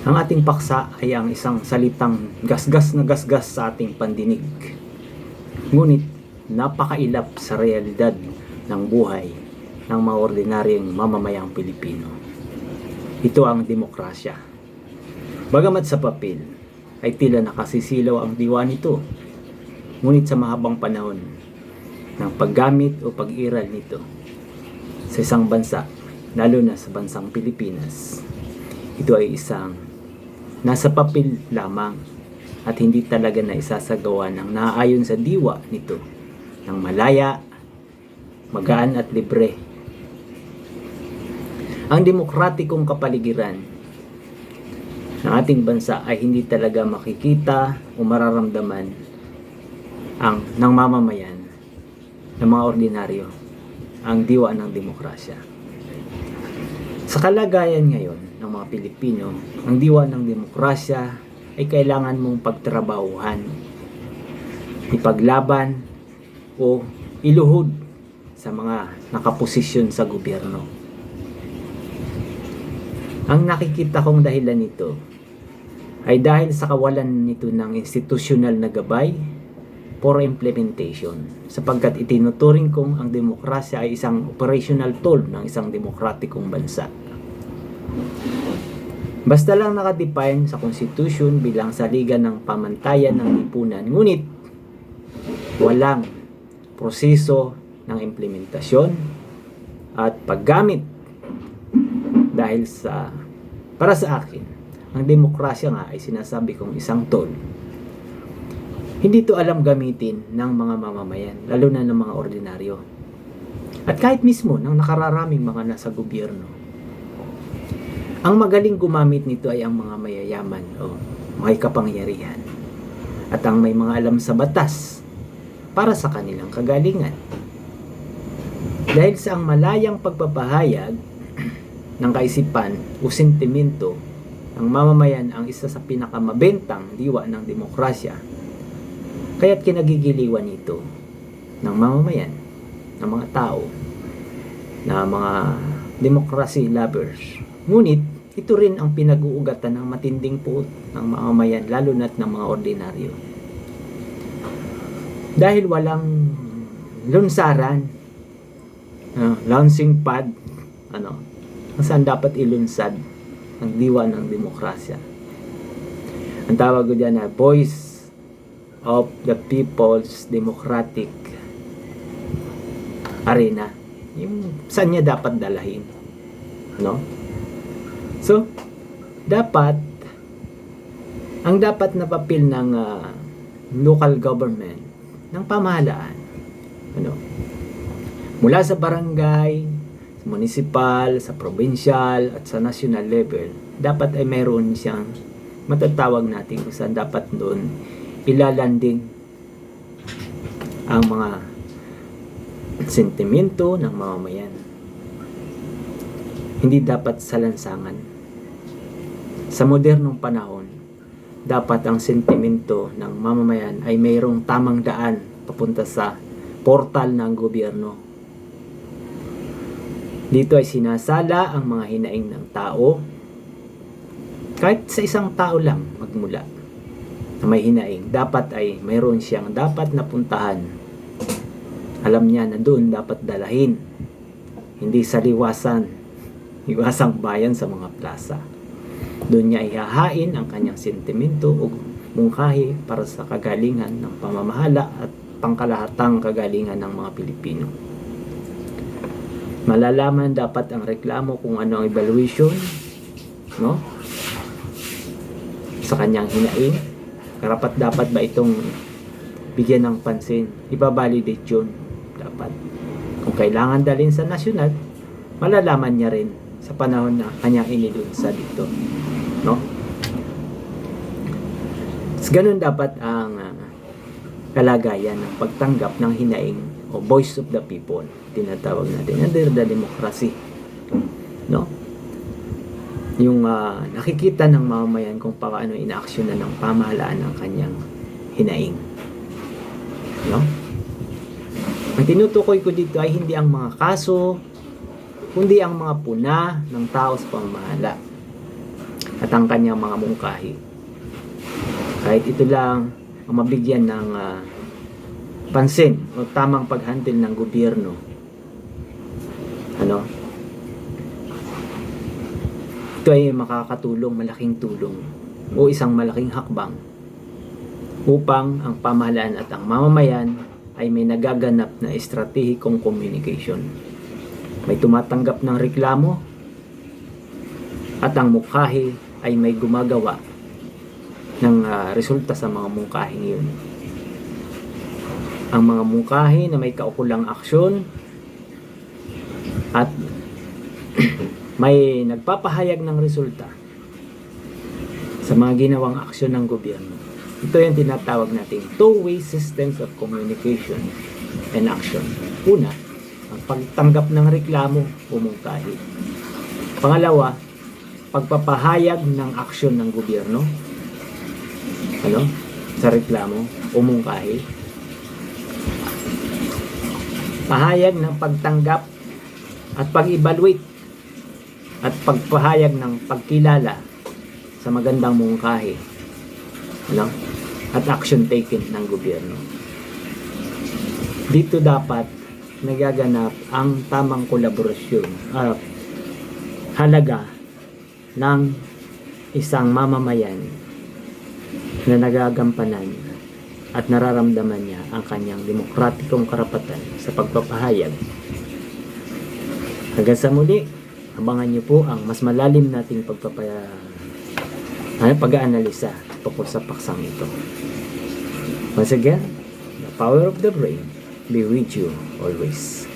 Ang ating paksa ay ang isang salitang gasgas na gasgas sa ating pandinig. Ngunit napakailap sa realidad ng buhay ng mga ordinaryong mamamayang Pilipino. Ito ang demokrasya. Bagamat sa papel ay tila nakasisilaw ang diwa nito, ngunit sa mahabang panahon ng paggamit o pag-iral nito sa isang bansa, lalo na sa bansang Pilipinas, ito ay isang nasa papel lamang at hindi talaga na isasagawa ng naaayon sa diwa nito ng malaya, magaan at libre. Ang demokratikong kapaligiran ng ating bansa ay hindi talaga makikita o mararamdaman ng mamamayan, ng mga ordinaryo, ang diwa ng demokrasya. Sa kalagayan ngayon ng mga Pilipino, ang diwa ng demokrasya ay kailangan mong pagtrabahuhan, ipaglaban o iluhod sa mga nakaposisyon sa gobyerno. Ang nakikita kong dahilan nito ay dahil sa kawalan nito ng institusyonal na gabay for implementation, sapagkat itinuturing kong ang demokrasya ay isang operational tool ng isang demokratikong bansa. Basta lang nakadefine sa Constitution bilang saligan ng pamantayan ng lipunan, ngunit walang proseso ng implementasyon at paggamit. Dahil para sa akin, ang demokrasya nga ay sinasabi kong isang tool. Hindi ito alam gamitin ng mga mamamayan, lalo na ng mga ordinaryo. At kahit mismo ng nakararaming mga nasa gobyerno. Ang magaling gumamit nito ay ang mga mayayaman o may kapangyarihan. At ang may mga alam sa batas para sa kanilang kagalingan. Dahil sa ang malayang pagpapahayag ng kaisipan o sentimento ng mamamayan ang isa sa pinakamabentang diwa ng demokrasya, kaya't kinagigiliwan ito ng mamamayan, ng mga tao, na mga democracy lovers. Ngunit ito rin ang pinag-uugatan ng matinding puot ng mamamayan, lalo na't ng mga ordinaryo. Dahil walang lunsaran, launching pad, saan dapat ilunsad ang diwa ng demokrasya. Ang tawag ko dyan na Voice of the People's Democratic Arena. Yung saan niya dapat dalahin. So, ang dapat na papel ng local government, ng pamahalaan, mula sa barangay, municipal, sa provincial at sa national level, dapat ay mayroon siyang matatawag natin kung saan dapat doon ilalanding ang mga sentimento ng mamamayan. Hindi dapat sa lansangan. Sa modernong panahon, dapat ang sentimento ng mamamayan ay mayroong tamang daan papunta sa portal ng gobyerno. Dito ay sinasala ang mga hinaing ng tao, kahit sa isang tao lang magmula na may hinaing, dapat ay mayroon siyang dapat napuntahan. Alam niya na doon dapat dalahin, hindi sa iwasang bayan sa mga plaza. Doon niya ihahain ang kanyang sentimento o mungkahi para sa kagalingan ng pamamahala at pangkalahatang kagalingan ng mga Pilipino. Malalaman dapat ang reklamo kung ano ang evaluation, sa kanyang hinaing. Karapat dapat ba itong bigyan ng pansin, ibabalidate yun dapat. Kung kailangan dalhin sa nasyonal, malalaman niya rin sa panahon na kanyang inilunsad dito, ganun dapat ang kalagayan ng pagtanggap ng hinaing o voice of the people, tinatawag natin under the democracy, yung nakikita ng mamamayan kung paano inaaksyonan ng pamahalaan ng kanyang hinaing. Ang tinutukoy ko dito ay hindi ang mga kaso, kundi ang mga puna ng tao sa pamamahala. at ang kanyang mga mungkahi. Kahit ito lang ang mabigyan ng pansin o tamang paghandle ng gobyerno. Ito ay makakatulong, malaking tulong o isang malaking hakbang upang ang pamahalaan at ang mamamayan ay may nagaganap na estratehikong communication. May tumatanggap ng reklamo at ang mungkahi ay may gumagawa ng resulta sa mga mungkahi yun. Ang mga mungkahi na may kaukulang aksyon at may nagpapahayag ng resulta sa mga ginawang aksyon ng gobyerno. Ito yung tinatawag nating two-way systems of communication and action. Una, ang pagtanggap ng reklamo o mungkahi. Pangalawa, pagpapahayag ng aksyon ng gobyerno sa reklamo o mungkahi. Pahayag ng pagtanggap at pag-evaluate at pagpahayag ng pagkilala sa magandang mungkahi at action taken ng gobyerno. Dito dapat nagaganap ang tamang kolaborasyon halaga ng isang mamamayan na nagagampanan at nararamdaman niya ang kanyang demokratikong karapatan sa pagpapahayag. Hanggang sa muli, abangan niyo po ang mas malalim nating pag-aanalisa tungkol sa paksang ito. Once again, the power of the brain be with you always.